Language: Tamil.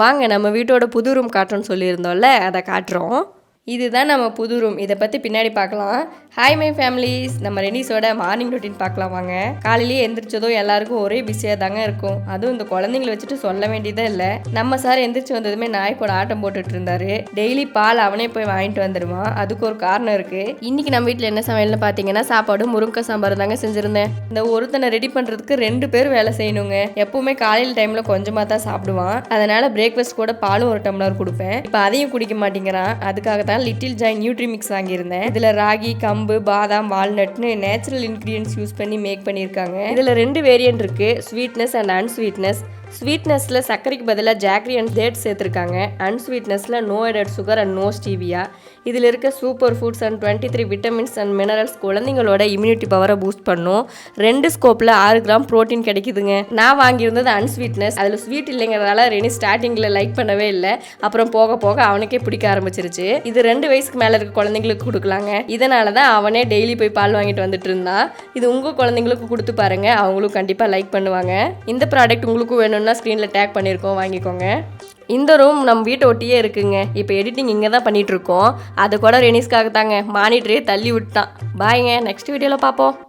வாங்க நம்ம வீட்டோட புது ரூம் காட்டுறோன்னு சொல்லியிருந்தோம்ல, அதை காட்டுறோம். இதுதான் நம்ம புது ரூம். இதை பற்றி பின்னாடி பார்க்கலாம். ஹாய் மை ஃபேமிலிஸ், நம்ம ரெனிஸோட மார்னிங் ரொட்டீன் பார்க்கலாம் வாங்க. காலையிலேயே எந்திரிச்சதும் எல்லாருக்கும் ஒரே பிஸியாக தாங்க இருக்கும். அதுவும் இந்த குழந்தைங்களை வச்சுட்டு சொல்ல வேண்டியதே இல்லை. நம்ம சார் எந்திரிச்சு வந்ததுமே நாய் கூட ஆட்டம் போட்டுட்டு இருந்தாரு. டெய்லி பால் அவனே போய் வாங்கிட்டு வந்துடுவான். அதுக்கு ஒரு காரணம் இருக்கு. இன்னைக்கு நம்ம வீட்டில் என்ன சமையல்னு பார்த்தீங்கன்னா, சாப்பாடு முருங்கை சாம்பார் தாங்க செஞ்சிருந்தேன். இந்த ஒருத்தனை ரெடி பண்ணுறதுக்கு 2 பேர் வேலை செய்யணுங்க. எப்பவுமே காலையில் டைமில் கொஞ்சமாக தான் சாப்பிடுவான். அதனால பிரேக்ஃபாஸ்ட் கூட பாலும் ஒரு டம்ளர் கொடுப்பேன். இப்போ அதையும் குடிக்க மாட்டேங்கிறான். அதுக்காக தான் லிட்டில் ஜாய் நியூட்ரி மிக்ஸ் வாங்கியிருந்தேன். இதில் ராகி, கம்பு, பாதாம், வால்நட்னு நேச்சுரல் இன்கிரியன்ஸ் யூஸ் பண்ணி மேக் பண்ணியிருக்காங்க. இதில் 2 வேரியன்ட் இருக்கு, ஸ்வீட்னஸ் அண்ட் அன்ஸ்வீட்னஸ். ஸ்வீட்னஸில் சர்க்கரைக்கு பதிலாக ஜாக்ரி அண்ட் டேட்ஸ் சேர்த்துருக்காங்க. அன்ஸ்வீட்னஸில் no added sugar and no stevia. இதில் இருக்க super foods and 23 vitamins and minerals குழந்தைங்களோட இம்யூனிட்டி பவரை பூஸ்ட் பண்ணும். 2 ஸ்கோப்பில் 6 கிராம் ப்ரோட்டீன் கிடைக்குதுங்க. நான் வாங்கியிருந்தது அன்ஸ்வீட்னஸ். அதில் ஸ்வீட் இல்லைங்கிறதால ரெனி ஸ்டார்டிங்கில் லைக் பண்ணவே இல்லை. அப்புறம் போக போக அவனுக்கே பிடிக்க ஆரம்பிச்சிருச்சு. இது 2 வயசுக்கு மேலே இருக்க குழந்தைங்களுக்கு கொடுக்கலாங்க. இதனால தான் அவனே டெய்லி போய் பால் வாங்கிட்டு வந்துட்டு இருந்தான். இது உங்கள் குழந்தைங்களுக்கு கொடுத்து பாருங்க, அவங்களும் கண்டிப்பாக லைக் பண்ணுவாங்க. இந்த ப்ராடக்ட் உங்களுக்கும் வேணும்னா ஸ்க்ரீனில் டேக் பண்ணியிருக்கோம், வாங்கிக்கோங்க. இந்த ரூம் நம்ம வீட்டை ஒட்டியே இருக்குங்க. இப்போ எடிட்டிங் இங்கே தான் பண்ணிட்டு இருக்கோம். அது கூட ரெனிஸ்க்காக தாங்க. மானிட்டரே தள்ளி விட்டான். பாய்ங்க, நெக்ஸ்ட் வீடியோவில் பார்ப்போம்.